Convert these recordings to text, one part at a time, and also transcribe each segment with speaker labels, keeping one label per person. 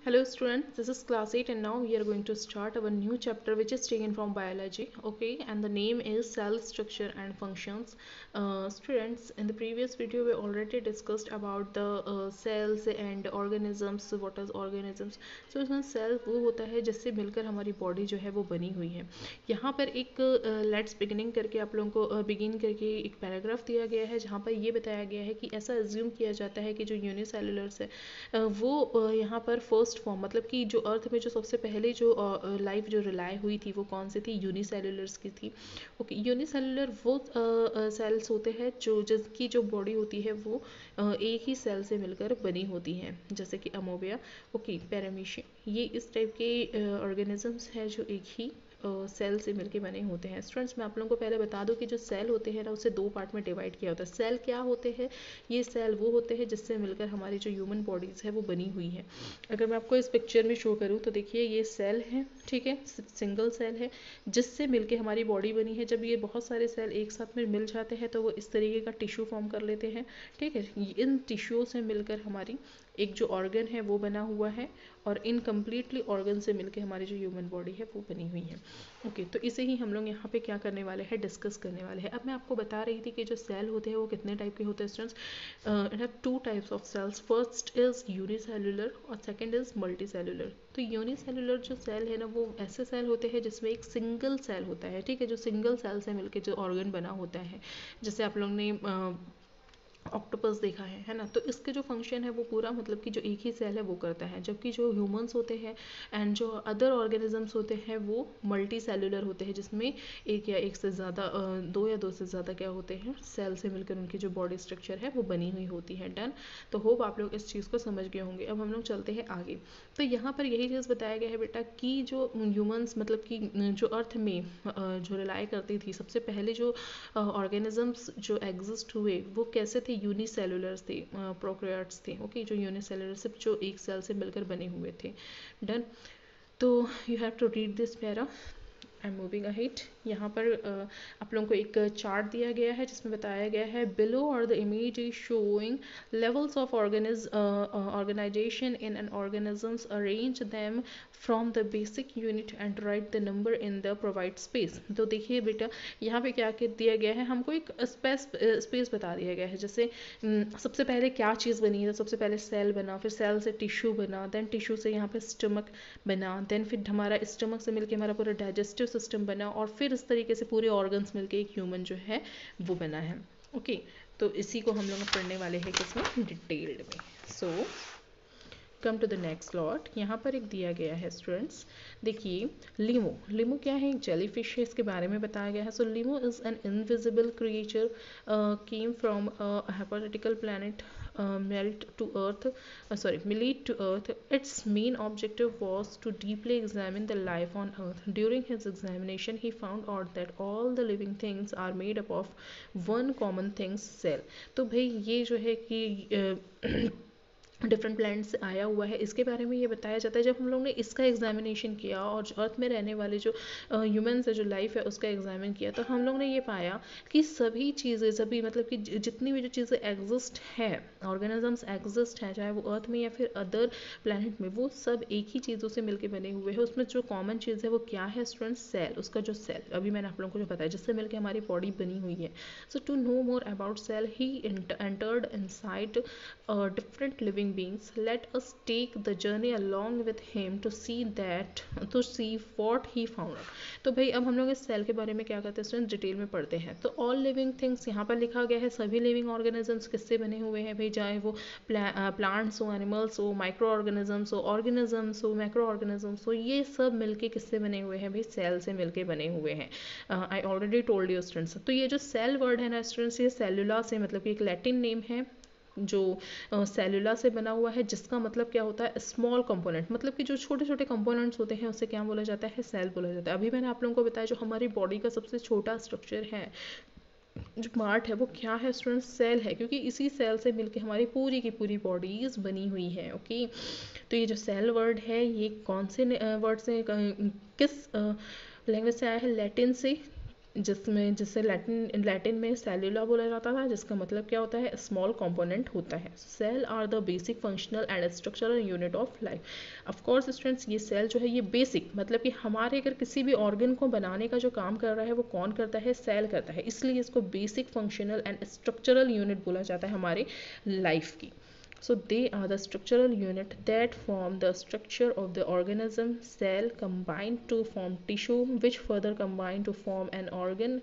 Speaker 1: Hello students, this is class 8 and now we are going to start our new chapter which is taken from biology, okay, and the name is cell structure and functions. Students, in the previous video we already discussed about the cells and organisms, what is organisms. So इसमें cell वो होता है जिससे मिलकर हमारी body जो है वो बनी हुई है. यहाँ पर एक लेट्स बिगिनिंग करके आप लोगों को बिगिन करके एक पैराग्राफ दिया गया है जहाँ पर ये बताया गया है कि ऐसा एज्यूम किया जाता है कि जो यूनिसेलुलर्स है वो यहाँ पर फर्स्ट फॉर्म मतलब कि जो अर्थ में जो सबसे पहले जो लाइफ जो रिलाई हुई थी वो कौन सी थी, यूनिसेलुलर्स की थी. ओके, यूनिसेलुलर वो सेल्स होते हैं जो जिसकी जो बॉडी होती है वो एक ही सेल से मिलकर बनी होती है, जैसे कि अमोबिया, ओके, पैरामीशिया, ये इस टाइप के ऑर्गेनिजम्स हैं जो एक ही सेल से मिलके बने होते हैं. स्टूडेंट्स, मैं आप लोगों को पहले बता दूं कि जो सेल होते हैं ना उसे दो पार्ट में डिवाइड किया होता है. सेल क्या होते हैं? ये सेल वो होते हैं जिससे मिलकर हमारी जो ह्यूमन बॉडीज़ है वो बनी हुई है. अगर मैं आपको इस पिक्चर में शो करूँ तो देखिए ये सेल है, ठीक है, सिंगल सेल है जिससे मिलके हमारी बॉडी बनी है. जब ये बहुत सारे सेल एक साथ में मिल जाते हैं तो वो इस तरीके का टिश्यू फॉर्म कर लेते हैं, ठीक है. इन टिश्यूओं से मिलकर हमारी एक जो ऑर्गन है वो बना हुआ है और इनकम्प्लीटली ऑर्गन से मिलकर हमारी जो ह्यूमन बॉडी है वो बनी हुई है. ओके, तो इसे ही हम लोग यहाँ पे क्या करने वाले हैं, डिस्कस करने वाले हैं. अब मैं आपको बता रही थी कि जो सेल होते हैं वो कितने टाइप के होते हैं. Students, it have two types of cells. First is unicellular और सेकंड इज मल्टीसेलुलर. तो यूनिसेलुलर जो सेल है ना वो ऐसे सेल होते हैं जिसमें एक सिंगल सेल होता है, ठीक है, जो सिंगल सेल से मिलकर जो ऑर्गन बना होता है. जैसे आप लोग ने ऑक्टोपस देखा है ना, तो इसके जो फंक्शन है वो पूरा मतलब कि जो एक ही सेल है वो करता है, जबकि जो ह्यूमंस होते हैं एंड जो अदर ऑर्गेनिजम्स होते हैं वो मल्टी सेलुलर होते हैं जिसमें एक या एक से ज़्यादा दो या दो से ज़्यादा क्या होते हैं, सेल से मिलकर उनकी जो बॉडी स्ट्रक्चर है वो बनी हुई होती है. डन. तो होप आप लोग इस चीज़ को समझ गए होंगे. अब हम लोग चलते हैं आगे. तो यहाँ पर यही चीज़ बताया गया है बेटा कि जो ह्यूमंस मतलब कि जो अर्थ में जो रिलाई करती थी सबसे पहले जो ऑर्गेनिजम्स जो एग्जिस्ट हुए वो कैसे थे, यूनिसेलुलर्स थे, प्रोकैरियोट्स थे. ओके, जो यूनिसेलुलर सिर्फ जो एक सेल से मिलकर बने हुए थे. डन. तो you have to read this para. I am moving ahead. यहाँ पर आप लोगों को एक चार्ट दिया गया है जिसमें बताया गया है बिलो और the image is showing levels of organisation in an organisms, arrange them from the basic unit and write the number in the provide space. तो देखिए बेटा यहाँ पे क्या दिया गया है, हमको एक स्पेस बता दिया गया है. जैसे सबसे पहले क्या चीज़ बनी है, तो सबसे पहले सेल बना, फिर सेल से टिश्यू बना, देन टिश्यू से यहाँ पे स्टमक बना, देन फिर हमारा स्टमक से मिलके हमारा पूरा डाइजेस्टिव सिस्टम बना और फिर इस तरीके से पूरे ऑर्गन्स मिलके एक ह्यूमन जो है वो बना है. ओके, तो इसी को हम लोग पढ़ने वाले हैं किसमें, डिटेल्ड में. So come to the next lot. यहाँ पर एक दिया गया है स्टूडेंट्स, देखिए लिमो. लिमो क्या है, एक जेलीफिश है, इसके बारे में बताया गया है. So Limo is an invisible creature came from hypothetical planet melt to earth milled to earth. Its main objective was to deeply examine the life on earth. During his examination he found out that all the living things are made up of one common thing, cell. तो भाई ये जो है कि different planet से आया हुआ है, इसके बारे में ये बताया जाता है. जब हम लोग ने इसका एग्जामिनेशन किया और अर्थ में रहने वाले जो ह्यूमन्स है, जो लाइफ है, उसका एग्जामिन किया, तो हम लोग ने ये पाया कि सभी चीज़ें, सभी मतलब कि जितनी भी जो चीज़ें एग्जिस्ट है, ऑर्गेनिजम्स एग्जिस्ट हैं, चाहे वो अर्थ में या फिर अदर प्लैनेट में, वो सब एक ही चीज़ों से मिलकर बने हुए हैं. उसमें जो कॉमन चीज़ है वो क्या है स्टूडेंट्स, सेल. उसका जो सेल अभी मैंने आप लोगों को जो बताया जिससे मिलकर हमारी बॉडी बनी हुई है. So to know more about cell he entered inside different living beings. Let us take the journey along with him to see what he found out. तो भाई अब हम लोग इस सेल के बारे में क्या करते हैं स्टूडेंट, डिटेल में पढ़ते हैं. तो ऑल लिविंग थिंग्स यहाँ पर लिखा गया है, सभी लिविंग ऑर्गेनिजम्स किससे बने हुए हैं भाई, चाहे वो प्लांट्स हो, एनिमल्स हो, माइक्रो ऑर्गेनिजम्स हो, मैक्रो ऑर्गेनिजम्स हो, ये सब मिलके किससे बने हुए हैं भाई, सेल से मिलके बने हुए हैं. I already told you students. तो ये जो सेल वर्ड है ना स्टूडेंट्स, ये सेलुला से मतलब कि एक लैटिन नेम है जो सेलुला से बना हुआ है, जिसका मतलब क्या होता है, स्मॉल कंपोनेंट. मतलब कि जो छोटे छोटे कंपोनेंट्स होते हैं उसे क्या बोला जाता है, सेल बोला जाता है. अभी मैंने आप लोगों को बताया जो हमारी बॉडी का सबसे छोटा स्ट्रक्चर है, जो पार्ट है वो क्या है स्टूडेंट, सेल है, क्योंकि इसी सेल से मिलके हमारी पूरी की पूरी बॉडीज बनी हुई है. ओके, तो ये जो सेल वर्ड है ये कौन से वर्ड से किस लैंग्वेज से आया है, लैटिन से. जिसमें जिससे लैटिन में सेलुला बोला जाता था, जिसका मतलब क्या होता है, स्मॉल कंपोनेंट होता है। Cell are the basic functional and structural unit of life. Of course students, ये सेल जो है ये बेसिक मतलब कि हमारे अगर किसी भी ऑर्गन को बनाने का जो काम कर रहा है वो कौन करता है, सेल करता है, इसलिए इसको basic functional and structural unit बोला जाता है हमारे लाइफ की। So they are the structural unit that form the structure of the organism. Cell combine to form tissue, which further combine to form an organ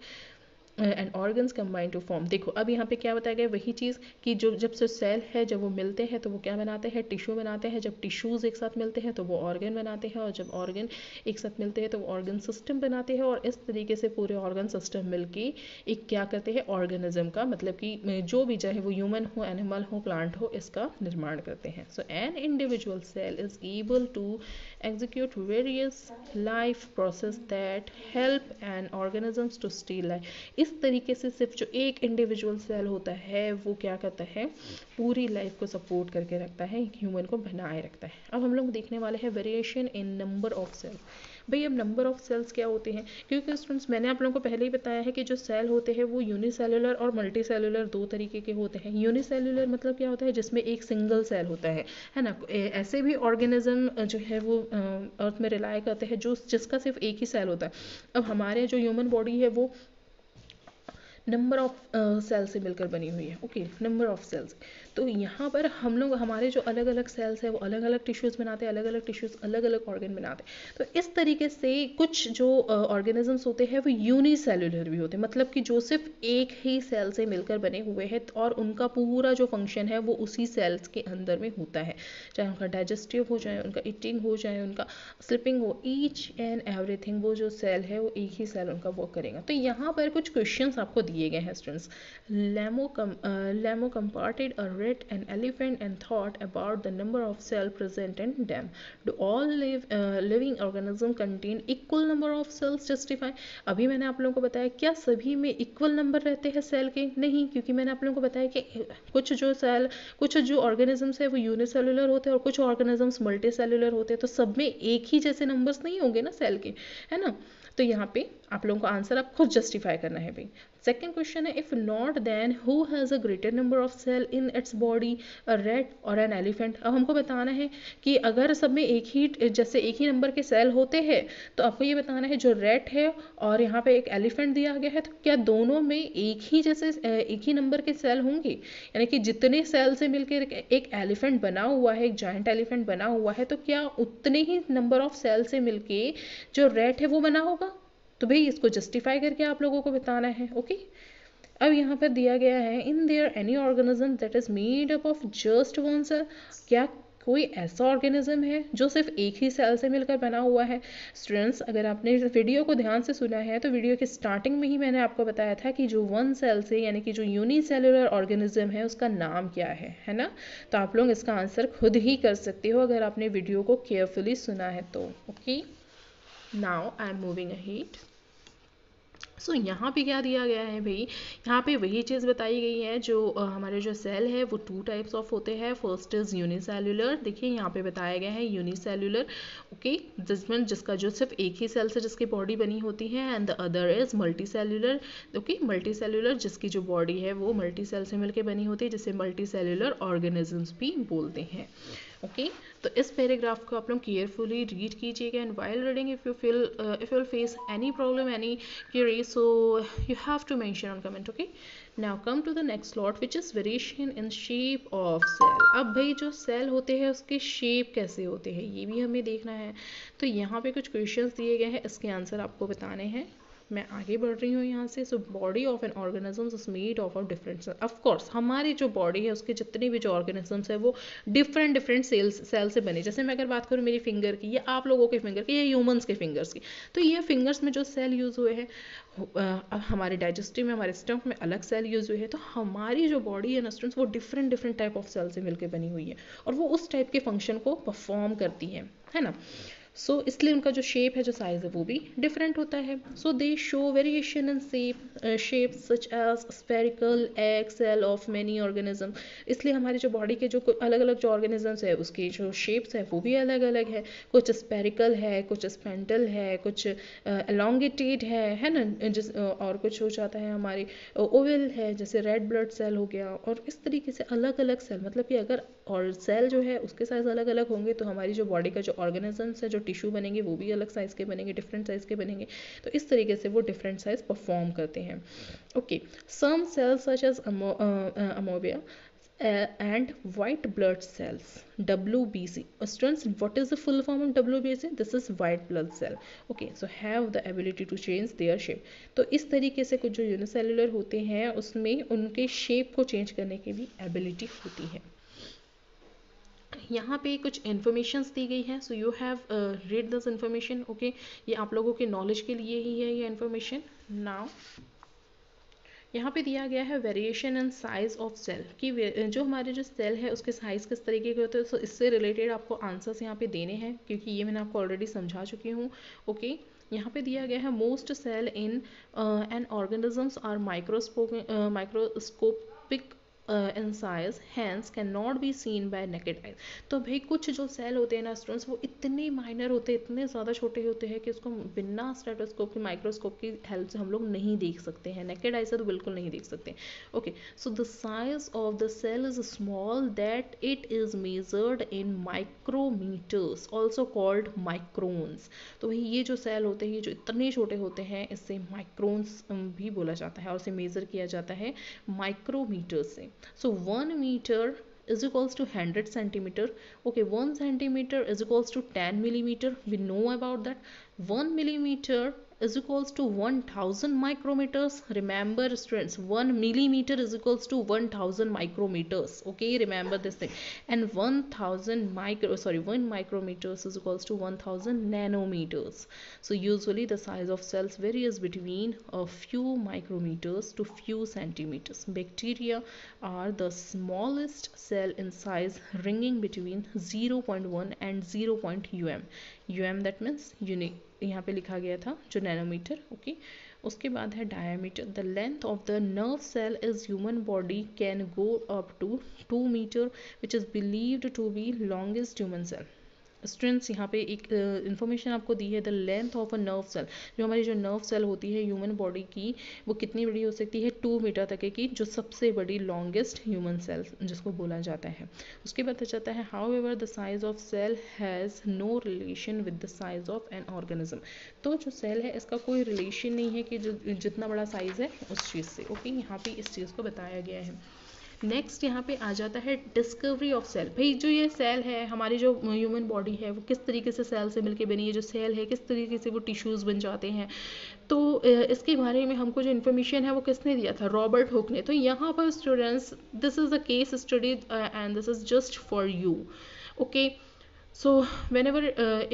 Speaker 1: and organs combine to form. देखो अब यहाँ पे क्या बताया गया, वही चीज़ कि जो जब से सेल है जब वो मिलते हैं तो वो क्या बनाते हैं, टिश्यू बनाते हैं। जब टिश्यूज़ एक साथ मिलते हैं तो वो ऑर्गन बनाते हैं, और जब ऑर्गन एक साथ मिलते हैं तो वो ऑर्गन सिस्टम बनाते हैं। और इस तरीके से पूरे ऑर्गन सिस्टम मिलके एक क्या करते हैं, ऑर्गेनिज्म का मतलब कि जो भी चाहे वो ह्यूमन हो, एनिमल हो, प्लांट हो, इसका निर्माण करते हैं। So an individual cell is able to execute various life process that help an organisms to stay alive। इस तरीके से सिर्फ जो एक इंडिविजुअल सेल होता है वो क्या करता है, पूरी लाइफ को सपोर्ट करके रखता है, ह्यूमन को बनाए रखता है। अब हम लोग देखने वाले हैं variation in number of cell. भाई अब नंबर ऑफ सेल्स क्या होते हैं, क्योंकि स्टूडेंट्स मैंने आप लोगों को पहले ही बताया है कि जो सेल होते हैं वो यूनिसेलुलर और मल्टी सेलुलर दो तरीके के होते हैं। यूनिसेलुलर मतलब क्या होता है, जिसमें एक सिंगल सेल होता है ना। ऐसे भी ऑर्गेनिज्म जो है वो अर्थ में रिलाई करते हैं जो जिसका सिर्फ एक ही सेल होता है। अब हमारे जो ह्यूमन बॉडी है वो नंबर ऑफ सेल से मिलकर बनी हुई है। Okay, number of cells. तो यहाँ पर हम लोग हमारे जो अलग अलग सेल्स है वो अलग अलग टिश्यूज़ बनाते हैं, अलग अलग टिश्यूज़ अलग अलग ऑर्गन बनाते हैं। तो इस तरीके से कुछ जो ऑर्गेनिजम्स होते हैं वो यूनिसेलुलर भी होते हैं, मतलब कि जो सिर्फ एक ही सेल से मिलकर बने हुए हैं और उनका पूरा जो फंक्शन है वो उसी सेल्स के अंदर में होता है, चाहे उनका डाइजेस्टिव हो, चाहे उनका ईटिंग हो, चाहे उनका स्लीपिंग हो, ईच एंड एवरीथिंग वो जो सेल है वो एक ही सेल उनका वर्क करेगा। तो यहाँ पर कुछ क्वेश्चंस आपको दिए गए हैं students. Lemmo comparted a rat and elephant and thought about the number of cells present in them. Do all living organisms contain equal number of cells? Justify। अभी मैंने आप लोगों को बताया क्या सभी में इक्वल नंबर रहते हैं सेल के? नहीं, क्योंकि मैंने आप लोगों को बताया कि कुछ जो ऑर्गेनिजम्स है वो यूनिसेलुलर होते हैं और कुछ ऑर्गेनिजम्स मल्टी सेलुलर होते हैं। तो सब में एक ही जैसे नंबर्स नहीं होंगे ना सेल के, है ना। तो यहाँ पे आप लोगों को आंसर आप खुद जस्टिफाई करना है भाई। सेकेंड क्वेश्चन है, if not then who has a greater number of cell in its body, a rat or an elephant. अब हमको बताना है कि अगर सब में एक ही नंबर के सेल होते हैं तो आपको ये बताना है जो रैट है और यहाँ पे एक एलिफेंट दिया गया है तो क्या दोनों में एक ही नंबर के सेल होंगे, यानी कि जितने सेल से मिलकर एक एलिफेंट बना हुआ है, एक जायंट एलिफेंट बना हुआ है, तो क्या उतने ही नंबर ऑफ सेल से मिलके जो रैट है वो बना होगा। तो भाई इसको जस्टिफाई करके आप लोगों को बताना है। ओके, अब यहाँ पर दिया गया है, in there any organism that is made up of just one cell. क्या कोई ऐसा ऑर्गेनिज्म है जो सिर्फ एक ही सेल से मिलकर बना हुआ है। स्टूडेंट्स अगर आपने इस वीडियो को ध्यान से सुना है तो वीडियो के स्टार्टिंग में ही मैंने आपको बताया था कि जो वन सेल से यानी कि जो यूनिसेलुलर ऑर्गेनिज्म है उसका नाम क्या है ना। तो आप लोग इसका आंसर खुद ही कर सकते हो अगर आपने वीडियो को केयरफुली सुना है तो। Okay, now I am moving ahead. So यहाँ पे क्या दिया गया है भाई, यहाँ पे वही चीज़ बताई गई है जो हमारे जो सेल है वो टू टाइप्स ऑफ होते हैं। फर्स्ट इज यूनिसेलुलर, देखिए यहाँ पे बताया गया है यूनिसेलुलर, ओके, जिसमें जिसका जो सिर्फ एक ही सेल से जिसकी बॉडी बनी होती है। And the other is multi cellular, okay, multi cellular जिसकी जो बॉडी है वो मल्टी सेल से मिलकर बनी होती है, जिसे मल्टी सेलुलर ऑर्गेनिजम्स भी बोलते हैं। ओके, तो इस पैराग्राफ को आप लोग केयरफुली रीड कीजिएगा and while reading if you will face any problem, any query, so you have to mention on comment। okay, now come to the next slot which is variation in shape of cell। अब भाई जो cell होते हैं उसके shape कैसे होते हैं ये भी हमें देखना है। तो यहाँ पे कुछ क्वेश्चंस दिए गए हैं, इसके आंसर आपको बताने हैं। मैं आगे बढ़ रही हूँ यहाँ से। So body of an organisms is made of different cell. Of course हमारी जो बॉडी है उसके जितने भी जो ऑर्गेनिजम्स है वो डिफरेंट सेल से बने। जैसे मैं अगर बात करूँ मेरी फिंगर की या आप लोगों के फिंगर की या ह्यूमंस के फिंगर्स की, तो ये फिंगर्स में जो सेल यूज़ हुए हैं, अब हमारे डाइजेस्टिव में, हमारे स्टमक में अलग सेल यूज़ हुए हैं। तो हमारी जो बॉडी है ना स्टूडेंट्स वो डिफरेंट टाइप ऑफ सेल से मिलकर बनी हुई है और वो उस टाइप के फंक्शन को परफॉर्म करती है ना। सो इसलिए उनका जो शेप है, जो साइज़ है, वो भी डिफरेंट होता है. So they show variation in shape such as spherical egg cell of many organism. इसलिए हमारी जो बॉडी के जो अलग अलग जो ऑर्गेनिजम्स है उसकी जो शेप्स है वो भी अलग अलग है. कुछ स्पेरिकल है, कुछ स्पेंटल है, कुछ एलोंगेटेड है ना, और कुछ हो जाता है हमारे ओवल है, जैसे रेड ब्लड सेल हो गया. और इस तरीके से अलग अलग सेल, मतलब कि अगर और सेल जो है उसके साइज अलग अलग होंगे तो हमारी जो बॉडी का जो ऑर्गेनिजम्स है, जो टिश्यू बनेंगे, वो भी अलग साइज के बनेंगे, डिफरेंट साइज के बनेंगे. तो इस तरीके से वो डिफरेंट साइज परफॉर्म करते हैं. Okay, some cells such as amoeba and white blood cells, WBC. Students, what is the full form of WBC? This is white blood cell. Okay, so have the ability to change their shape. तो इस तरीके से कुछ जो unicellular होते हैं उसमें उनके शेप को चेंज करने की भी एबिलिटी होती है. यहाँ पे कुछ इन्फॉर्मेशन दी गई है, so you have read this information. Okay, ये आप लोगों के नॉलेज के लिए ही है ये इन्फॉर्मेशन. नाउ यहाँ पे दिया गया है variation in size of cell, कि जो हमारे जो सेल है उसके साइज किस तरीके के होते हैं. सो इससे रिलेटेड आपको आंसर्स यहाँ पे देने हैं, क्योंकि ये मैंने आपको ऑलरेडी समझा चुकी हूँ. ओके, यहाँ पे दिया गया है most cell in an organisms are microscopic in size, hence can not be seen by naked eyes. तो भाई कुछ जो सेल होते हैं ना स्टूडेंट्स, वो इतने माइनर होते हैं, इतने ज़्यादा छोटे होते हैं कि उसको बिना स्टेटोस्कोप की, माइक्रोस्कोप की हेल्प से हम लोग नहीं देख सकते हैं. नेकेड आई से तो बिल्कुल नहीं देख सकते. Okay, so the size of the cell is small that it is measured in micrometres, also called microns. तो भाई ये जो सेल होते हैं, ये जो इतने छोटे होते हैं, इससे माइक्रोन्स भी बोला जाता है, और इसे मेजर किया जाता है माइक्रोमीटर से. So 1 meter is equals to 100 centimeter. Okay, 1 centimeter is equals to 10 millimeter. We know about that. 1 millimeter is equals to 1000 micrometers. Remember students, 1 millimeter is equals to 1000 micrometers. Okay, remember this thing. And 1 micrometers is equals to 1000 nanometers. So usually the size of cells varies between a few micrometers to few centimeters. Bacteria are the smallest cell in size, ranging between 0.1 and 0.um. that means unit, यहाँ पे लिखा गया था जो nanometre. Okay, उसके बाद है diameter. The length of the nerve cell is human body can go up to 2 metre, which is believed to be longest human cell. Students, यहाँ पे एक इन्फॉर्मेशन आपको दी है, the length of a nerve cell. जो हमारी जो nerve cell होती है ह्यूमन बॉडी की, वो कितनी बड़ी हो सकती है, 2 मीटर तक की, जो सबसे बड़ी लॉन्गेस्ट ह्यूमन सेल जिसको बोला जाता है. उसके बाद जाता है however the size of cell has no relation with the size of an organism. तो जो सेल है इसका कोई रिलेशन नहीं है कि जो जितना बड़ा साइज है उस चीज़ से. ओके, यहाँ पे इस चीज़ को बताया गया है. नेक्स्ट यहाँ पे आ जाता है डिस्कवरी ऑफ सेल. भाई जो ये सेल है, हमारी जो ह्यूमन बॉडी है, वो किस तरीके से सेल से मिलके बनी है. जो सेल है किस तरीके से वो टिश्यूज़ बन जाते हैं, तो इसके बारे में हमको जो इन्फॉर्मेशन है वो किसने दिया था, रॉबर्ट हुक ने. तो यहाँ पर students, this is the case study and this is just for you. Okay, so whenever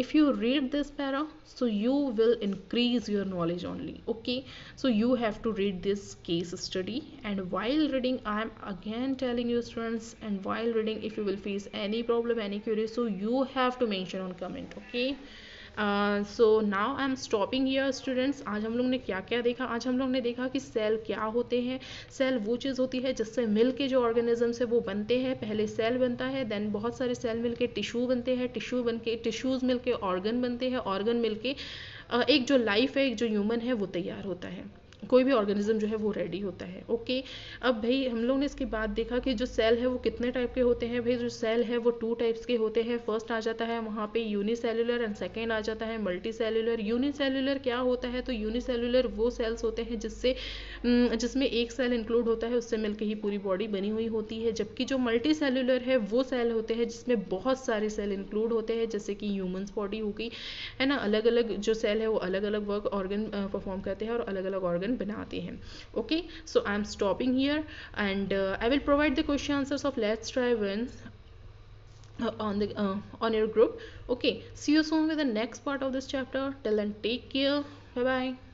Speaker 1: if you read this para, so you will increase your knowledge only. Okay, so you have to read this case study, and while reading I am again telling you students, and while reading if you will face any problem, any query, so you have to mention on comment. Okay, so now I am stopping here students. आज हम लोग ने क्या क्या देखा? आज हम लोग ने देखा कि सेल क्या होते हैं. सेल वो चीज़ होती है जिससे मिल के जो ऑर्गेनिजम्स है वो बनते हैं. पहले सेल बनता है, देन बहुत सारे सेल मिल के टिश्यू बनते हैं, टिश्यू बन के टिश्यूज़ मिल के ऑर्गन बनते हैं, ऑर्गन मिल के एक जो लाइफ है, एक जो ह्यूमन है वो तैयार होता है. कोई भी ऑर्गेनिज्म जो है वो रेडी होता है. ओके, अब भाई हम लोग ने इसके बाद देखा कि जो सेल है वो कितने टाइप के होते हैं. भाई जो सेल है वो 2 टाइप्स के होते हैं. फर्स्ट आ जाता है वहाँ पे यूनिसेलुलर, एंड सेकेंड आ जाता है मल्टी सेलुलर. यूनिसेलुलर क्या होता है? तो यूनिसेलुलर वो सेल्स होते हैं जिसमें एक सेल इंक्लूड होता है, उससे मिलकर ही पूरी बॉडी बनी हुई होती है. जबकि जो मल्टी सेलुलर है वो सेल होते हैं जिसमें बहुत सारे सेल इंक्लूड होते हैं, जैसे कि ह्यूमन्स बॉडी हो गई, है ना. अलग अलग जो सेल है वो अलग अलग वर्क ऑर्गन परफॉर्म करते हैं और अलग अलग ऑर्गन बनाते हैं. Okay, so I am stopping here, and I will provide the question answers of let's try one on your group. Okay, see you soon with the next part of this chapter. Till then, take care. Bye bye.